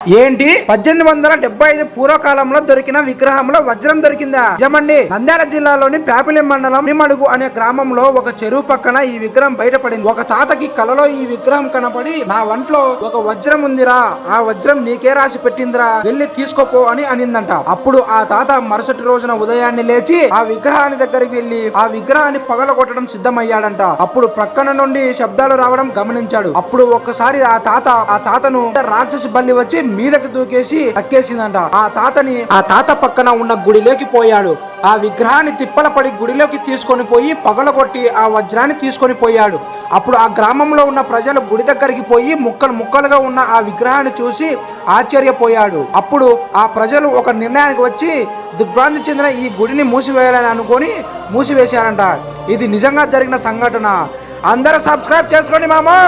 ఏంటి 1875 పూర్వకాలంలో దొరికిన విగ్రహంలో వజ్రం దొరికిందా? నిజమండి. నంద్యాల జిల్లాలోని ప్యాపిలి మండలం నిమడుగు అనే గ్రామంలో ఒక చెరువు పక్కన ఈ విగ్రహం బయటపడింది. ఒక తాతకి కలలో ఈ విగ్రహం కనపడి, నా వంట్లో ఒక వజ్రం ఉందిరా, ఆ వజ్రం నీకే రాసి పెట్టిందిరా, వెళ్ళి తీసుకోపో అని అనిందంట. అప్పుడు ఆ తాత మరుసటి రోజున ఉదయాన్నే లేచి ఆ విగ్రహాన్ని దగ్గరికి వెళ్లి ఆ విగ్రహాన్ని పగలగొట్టడం సిద్ధమయ్యాడంట. అప్పుడు ప్రక్కన నుండి శబ్దాలు రావడం గమనించాడు. అప్పుడు ఒక్కసారి ఆ తాతను రాక్షసి బల్లి వచ్చి మీదకి దూకేసి అక్కేసిందంట. ఆ తాత పక్కన ఉన్న గుడిలోకి పోయాడు. ఆ విగ్రహాన్ని తిప్పల పడి గుడిలోకి తీసుకొని పోయి పగలగొట్టి ఆ వజ్రాన్ని తీసుకొని పోయాడు. అప్పుడు ఆ గ్రామంలో ఉన్న ప్రజలు గుడి దగ్గరికి పోయి ముక్కలుగా ఉన్న ఆ విగ్రహాన్ని చూసి ఆశ్చర్యపోయాడు. అప్పుడు ఆ ప్రజలు ఒక నిర్ణయానికి వచ్చి దిగ్భ్రాంతి చెందిన ఈ గుడిని మూసివేయాలని అనుకొని మూసివేశారంట. ఇది నిజంగా జరిగిన సంఘటన. అందరూ సబ్స్క్రైబ్ చేసుకోండి మామూ.